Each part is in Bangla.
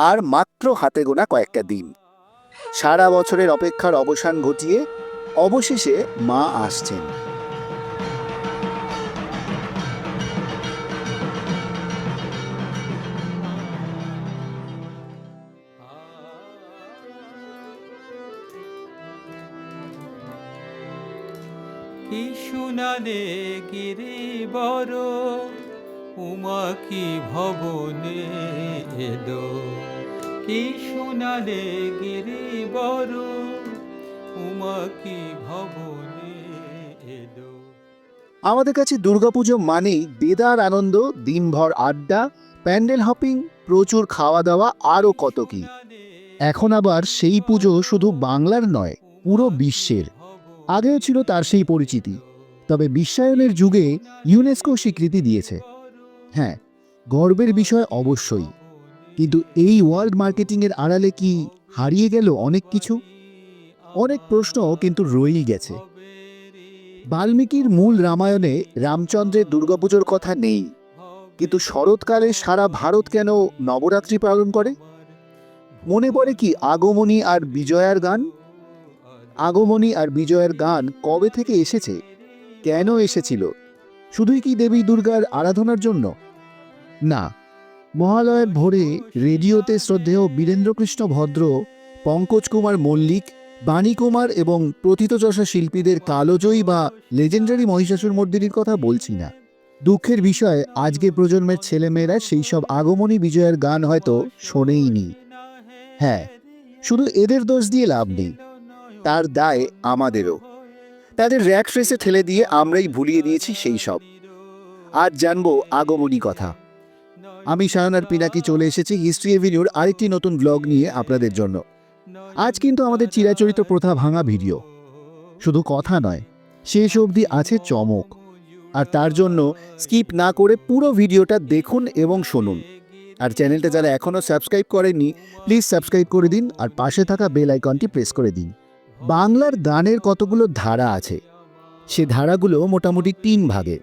আর মাত্র হাতে গোনা কয়েকটা দিন। সারা বছরের অপেক্ষার অবসান ঘটিয়ে অবশেষে মা আসছেন। কি শুনালে গিরিবর, উমা কি ভবনে এলো। কি শুনালে গিরিবর, উমা কি ভবনে এলো। আমাদের কাছে দুর্গাপুজো মানেই দেদার আনন্দ, দিনভর আড্ডা, প্যান্ডেল হপিং, প্রচুর খাওয়া দাওয়া, আরও কত কি। এখন আবার সেই পুজো শুধু বাংলার নয়, পুরো বিশ্বের। আগেও ছিল তার সেই পরিচিতি, তবে বিশ্বায়নের যুগে ইউনেস্কো স্বীকৃতি দিয়েছে। হ্যাঁ, গর্বের বিষয় অবশ্যই, কিন্তু এই ওয়ার্ল্ড মার্কেটিংয়ের আড়ালে কি হারিয়ে গেল অনেক কিছু? অনেক প্রশ্ন কিন্তু রয়েই গেছে। বাল্মীকির মূল রামায়ণে রামচন্দ্রের দুর্গাপুজোর কথা নেই, কিন্তু শরৎকালে সারা ভারত কেন নবরাত্রি পালন করে? মনে পড়ে কি আগমনী আর বিজয়ার গান? আগমনী আর বিজয়ের গান কবে থেকে এসেছে, কেন এসেছিল? শুধুই কি দেবী দুর্গার আরাধনার জন্য? না, মহালয়ের ভোরে রেডিওতে শ্রদ্ধেয় বীরেন্দ্রকৃষ্ণ ভদ্র, পঙ্কজ কুমার মল্লিক, বাণী কুমার এবং প্রথিতযশা শিল্পীদের কালজয়ী বা লেজেন্ডারি মহিষাসুরমর্দিনীর কথা বলছি না। দুঃখের বিষয়, আজকে প্রজন্মের ছেলেমেয়েরা সেই সব আগমনী বিজয়ের গান হয়তো শোনেইনি। হ্যাঁ, শুধু এদের দোষ দিয়ে লাভ নেই, তার দায় আমাদেরও। তাদের র্যাক রেসে ঠেলে দিয়ে আমরাই ভুলিয়ে দিয়েছি সেই সব। আজ জানবো আগমনী কথা। আমি সায়নার পিনাকি চলে এসেছি হিস্ট্রি এভিনিউর আরেকটি নতুন ব্লগ নিয়ে আপনাদের জন্য। আজ কিন্তু আমাদের চিরাচরিত প্রথা ভাঙা ভিডিও, শুধু কথা নয়, শেষ অবধি আছে চমক। আর তার জন্য স্কিপ না করে পুরো ভিডিওটা দেখুন এবং শুনুন। আর চ্যানেলটা যারা এখনও সাবস্ক্রাইব করেননি, প্লিজ সাবস্ক্রাইব করে দিন আর পাশে থাকা বেল আইকনটি প্রেস করে দিন। বাংলার গানের কতগুলো ধারা আছে, সে ধারাগুলো মোটামুটি 3 ভাগে: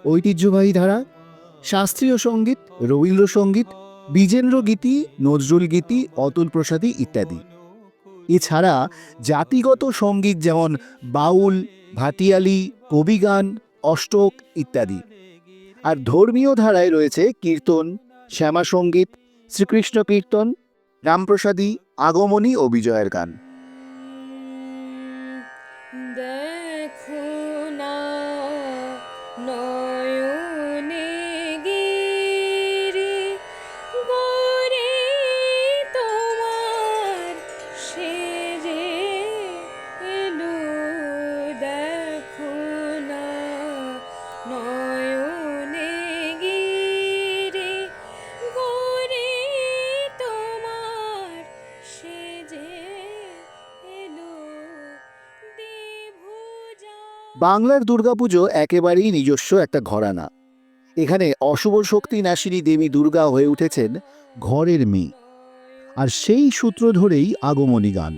ঐতিহ্যবাহী ধারা, শাস্ত্রীয় সঙ্গীত, রবীন্দ্রসঙ্গীত, বিজেন্দ্র গীতি, নজরুল গীতি, অতুল প্রসাদী ইত্যাদি। এছাড়া জাতিগত সঙ্গীত যেমন বাউল, ভাটিয়ালি, কবিগান, অষ্টক ইত্যাদি। আর ধর্মীয় ধারায় রয়েছে কীর্তন, শ্যামা সঙ্গীত, শ্রীকৃষ্ণ কীর্তন, রামপ্রসাদী, আগমনী ও বিজয়ের গান। দেখো না নয়নে গিরি গরে তোমার সেজে এলো। দেখো না নয়নে গিরি গরে তোমার সেজে এলো। বাংলার দুর্গাপুজো একেবারেই নিজস্ব একটা ঘরানা। এখানে অশুভ শক্তি নাশিনী দেবী দুর্গা হয়ে উঠেছেন ঘরের মেয়ে, আর সেই সূত্র ধরেই আগমনী গান।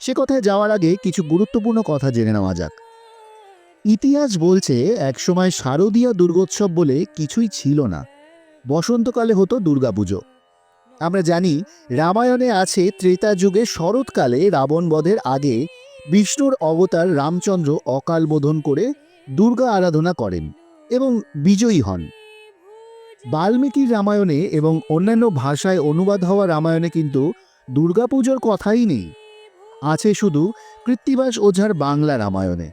সে কথায় যাওয়ার আগে কিছু গুরুত্বপূর্ণ কথা জেনে নেওয়া যাক। ইতিহাস বলছে একসময় শারদীয়া দুর্গোৎসব বলে কিছুই ছিল না, বসন্তকালে হতো দুর্গাপুজো। আমরা জানি রামায়ণে আছে ত্রেতা যুগে শরৎকালে রাবণ বধের আগে বিষ্ণুর অবতার রামচন্দ্র অকাল বোধন করে দুর্গা আরাধনা করেন এবং বিজয়ী হন। বাল্মীকির রামায়ণে এবং অন্যান্য ভাষায় অনুবাদ হওয়া রামায়ণে কিন্তু দুর্গাপুজোর কথাই নেই, আছে শুধু কৃত্তিবাস ওঝার বাংলা রামায়ণে।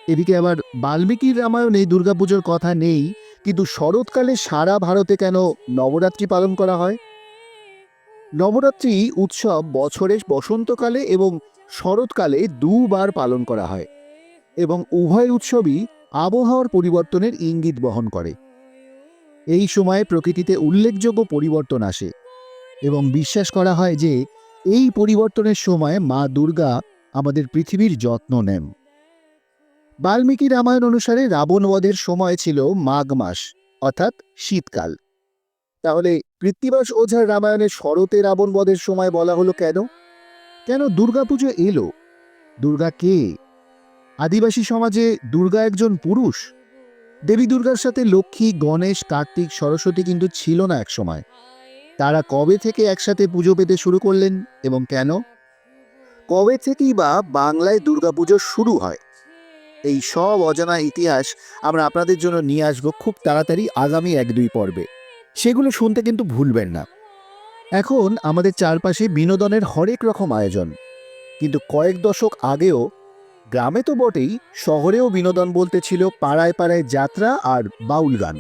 এদিকে আবার বাল্মীকির রামায়ণে দুর্গাপুজোর কথা নেই, কিন্তু শরৎকালে সারা ভারতে কেন নবরাত্রি পালন করা হয়? নবরাত্রি উৎসব বছরের বসন্তকালে এবং শরৎকালে দুবার পালন করা হয়, এবং উভয় উৎসবই আবহাওয়ার পরিবর্তনের ইঙ্গিত বহন করে। এই সময়ে প্রকৃতিতে উল্লেখযোগ্য পরিবর্তন আসে এবং বিশ্বাস করা হয় যে এই পরিবর্তনের সময় মা দুর্গা আমাদের পৃথিবীর যত্ন নেন। বাল্মীকি রামায়ণ অনুসারে রাবণ বধের সময় ছিল মাঘ মাস, অর্থাৎ শীতকাল। তাহলে কৃত্তিবাস ওঝার রামায়ণে শরতে রাবণ বধের সময় বলা হলো কেন? কেন দুর্গাপুজো এলো? দুর্গা কে? আদিবাসী সমাজে দুর্গা একজন পুরুষ। দেবী দুর্গার সাথে লক্ষ্মী, গণেশ, কার্তিক, সরস্বতী কিন্তু ছিল না এক সময়। তারা কবে থেকে একসাথে পুজো পেতে শুরু করলেন এবং কেন? কবে থেকেই বা বাংলায় দুর্গাপুজো শুরু হয়? এই সব অজানা ইতিহাস আমরা আপনাদের জন্য নিয়ে আসবো খুব তাড়াতাড়ি আগামী 1-2 পর্বে। সেগুলো শুনতে কিন্তু ভুলবেন না। এখন আমাদের চারপাশে বিনোদনের হরেক রকম আয়োজন, কিন্তু কয়েক দশক আগেও গ্রামে তো বটেই, শহরেও বিনোদন বলতে ছিল পাড়ায় পাড়ায় যাত্রা আর বাউল গান।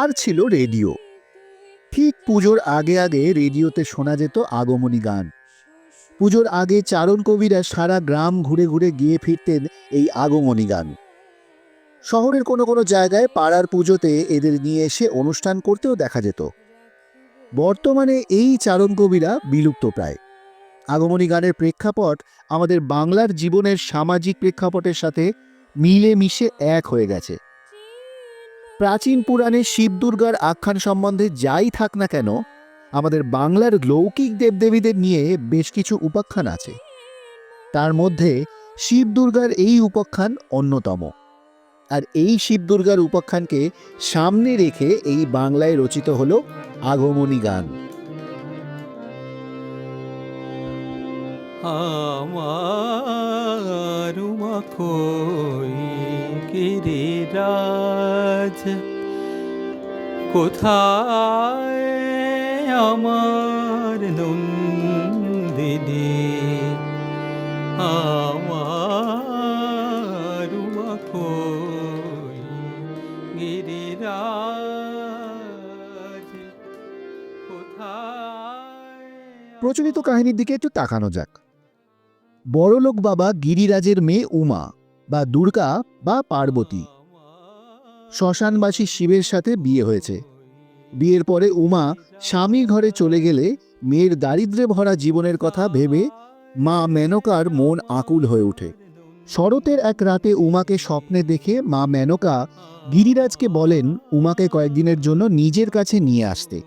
আর ছিল রেডিও। ঠিক পুজোর আগে আগে রেডিওতে শোনা যেত আগমনী গান। পুজোর আগে চারণ কবিরা সারা গ্রাম ঘুরে ঘুরে গিয়ে ফিরতেন এই আগমনী গান। শহরের কোনো কোনো জায়গায় পাড়ার পুজোতে এদের নিয়ে এসে অনুষ্ঠান করতেও দেখা যেত। বর্তমানে এই চারণ কবিরা বিলুপ্ত প্রায়। আগমনী গানের প্রেক্ষাপট আমাদের বাংলার জীবনের সামাজিক প্রেক্ষাপটের সাথে মিলে মিশে এক হয়ে গেছে। প্রাচীন পুরাণে শিব দুর্গার আখ্যান সম্বন্ধে যাই থাক না কেন, আমাদের বাংলার লৌকিক দেবদেবীদের নিয়ে বেশ কিছু উপাখ্যান আছে। তার মধ্যে শিব দুর্গার এই উপাখ্যান অন্যতম। আর এই শিব দুর্গার উপাখ্যানকে সামনে রেখে এই বাংলায় রচিত হলো আগমনী গান। আমার উমা কই গিরিরাজ, কোথায় আমার নন্দিনী, আমার উমা কই গিরিরাজ, কোথায়। প্রচলিত কাহিনীর দিকে একটু তাকানো যাক। বড়লোক বাবা গিরিরাজের মেয়ে উমা বা দুর্গা বা পার্বতী শ্মশানবাসী শিবের সাথে বিয়ে হয়েছে। বিয়ের পরে উমা স্বামীর ঘরে চলে গেলে মেয়ের দারিদ্র্যে ভরা জীবনের কথা ভেবে মা মেনকার মন আকুল হয়ে ওঠে। শরতের এক রাতে উমাকে স্বপ্নে দেখে মা মেনকা গিরিরাজকে বলেন উমাকে কয়েকদিনের জন্য নিজের কাছে নিয়ে আসতে।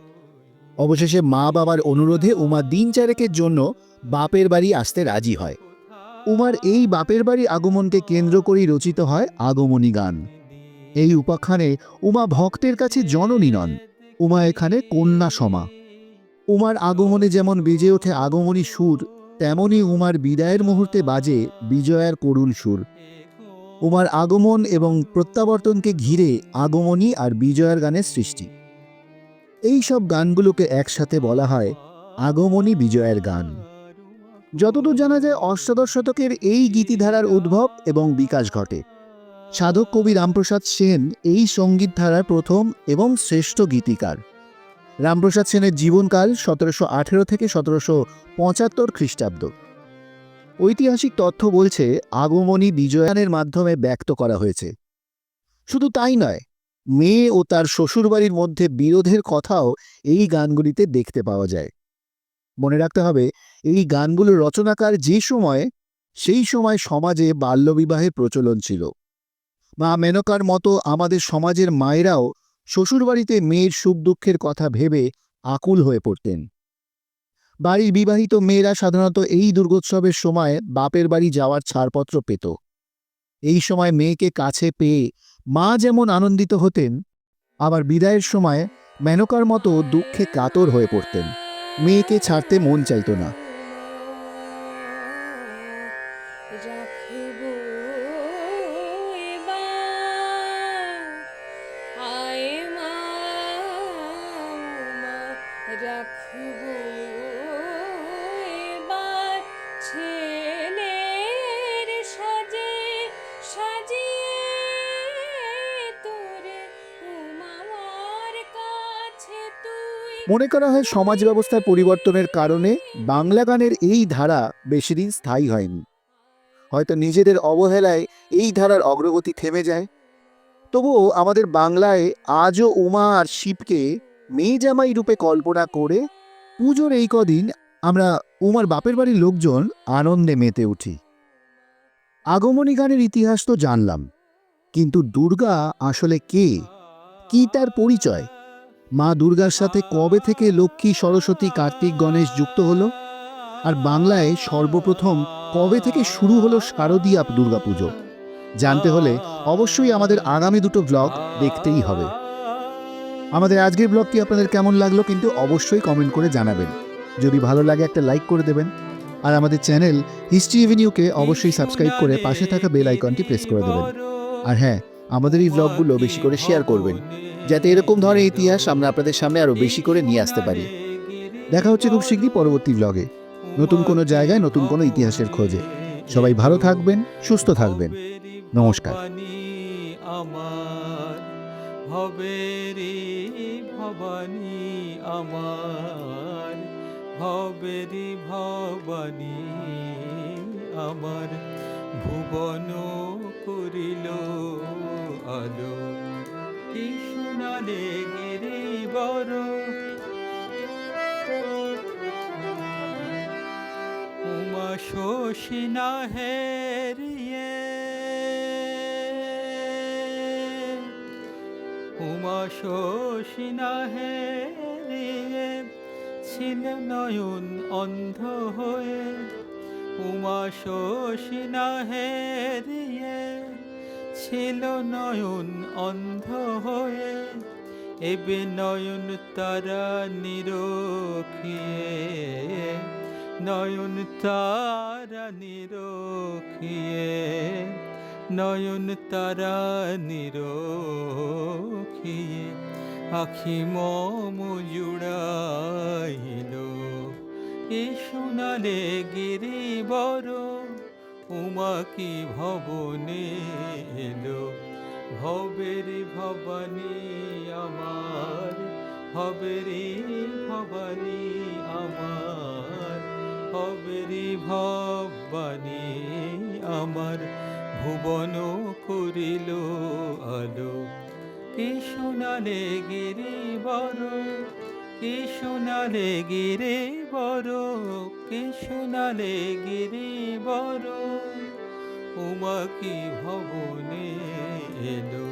অবশেষে মা বাবার অনুরোধে উমা দিন চারেকের জন্য বাপের বাড়ি আসতে রাজি হয়। উমার এই বাপের বাড়ি আগমনকে কেন্দ্র করেই রচিত হয় আগমনী গান। এই উপাখ্যানে উমা ভক্তের কাছে জননী নন, উমা এখানে কন্যা সমা। উমার আগমনে যেমন বেজে ওঠে আগমনী সুর, তেমনি উমার বিদায়ের মুহূর্তে বাজে বিজয়ার করুণ সুর। উমার আগমন এবং প্রত্যাবর্তনকে ঘিরে আগমনী আর বিজয়ার গানের সৃষ্টি। এই সব গানগুলোকে একসাথে বলা হয় আগমনী বিজয়ের গান। যতদূর জানা যায় অষ্টাদশ শতকের এই গীতিধারার উদ্ভব এবং বিকাশ ঘটে। সাধক কবি রামপ্রসাদ সেন এই সঙ্গীত ধারার প্রথম এবং শ্রেষ্ঠ গীতিকার। রামপ্রসাদ সেনের জীবনকাল 1718 থেকে 1775 খ্রিস্টাব্দ। ঐতিহাসিক তথ্য বলছে আগমনী বিজয়ানের মাধ্যমে ব্যক্ত করা হয়েছে। শুধু তাই নয়, মেয়ে ও তার শ্বশুরবাড়ির মধ্যে বিরোধের কথাও এই গানগুলিতে দেখতে পাওয়া যায়। মনে রাখতে হবে, এই গানগুলোর রচনাকার যে সময়, সেই সময় সমাজে বাল্যবিবাহের প্রচলন ছিল। মা মেনকার মতো আমাদের সমাজের মায়েরাও শ্বশুরবাড়িতে মেয়ের সুখ দুঃখের কথা ভেবে আকুল হয়ে পড়তেন। বাড়ির বিবাহিত মেয়েরা সাধারণত এই দুর্গোৎসবের সময় বাপের বাড়ি যাওয়ার ছাড়পত্র পেত। এই সময় মেয়েকে কাছে পেয়ে মা যেমন আনন্দিত হতেন, আবার বিদায়ের সময় মেনকার মতো দুঃখে কাতর হয়ে পড়তেন। মেয়েকে ছাড়তে মন চাইত না। রাখবো এবার, আয় মা উমা, রাখবো এবার ছেলের সাজে সাজিয়ে তোরে উমার কাছে তুই। মনে করা হয় সমাজ ব্যবস্থার পরিবর্তনের কারণে বাংলা গানের এই ধারা বেশিদিন স্থায়ী হয়নি। হয়তো নিজেদের অবহেলায় এই ধারার অগ্রগতি থেমে যায়। তবুও আমাদের বাংলায় আজও উমা আর শিবকে মেয়ে জামাই রূপে কল্পনা করে পুজোর এই কদিন আমরা উমার বাপের বাড়ির লোকজন আনন্দে মেতে উঠি। আগমনী গানের ইতিহাস তো জানলাম, কিন্তু দুর্গা আসলে কে, কি তার পরিচয়? মা দুর্গার সাথে কবে থেকে লক্ষ্মী, সরস্বতী, কার্তিক, গণেশ যুক্ত হলো? আর বাংলায় সর্বপ্রথম কবে থেকে শুরু হলো শারদীয়া আমাদের আজকের ব্লগটি আপনাদের কেমন লাগলো কিন্তু অবশ্যই কমেন্ট করে জানাবেন। যদি ভালো লাগে একটা লাইক করে দেবেন, আর আমাদের চ্যানেল হিস্ট্রি এভিনিউকে অবশ্যই সাবস্ক্রাইব করে পাশে থাকা বেল আইকনটি প্রেস করে দেবেন। আর হ্যাঁ, আমাদের এই ব্লগগুলো বেশি করে শেয়ার করবেন, যাতে এরকম ধরনের ইতিহাস আমরা আপনাদের সামনে আরও বেশি করে নিয়ে আসতে পারি। দেখা হচ্ছে খুব শীঘ্রই পরবর্তী ব্লগে, নতুন কোনো জায়গায় নতুন কোনো ইতিহাসের খোঁজে। সবাই ভালো থাকবেন, সুস্থ থাকবেন। নমস্কার। আমার হবে রে ভবানী আমার হবে রে ভবানী আমার ভুবন করিল আলো কি শোনালে গিরি বড় উমা শোষিনা হেরিয়ে উমা শোষিনা হেরিয়ে ছিল নয়ন অন্ধ হয়ে উমা শোষিনা হেরিয়ে ছিল নয়ন অন্ধ হয়ে এবে নয়ন তারা নিরখিয়ে নয়ন তারা নিরখিয়ে নয়ন তারা নিরখিয়ে আখি মম জুড়াইল এ শোনালে গিরি বড় উমা কি ভবনে এলো ভবেরি ভবানী আমার ভবেরি ভবানী আমার ভবেরি ভবানী আমার ভুবন করিল আলো কি শোনালে গিরি বড় কি শোনালে গিরি বড় কি শোনালে গিরি বড় উমা কি ভবনে এলো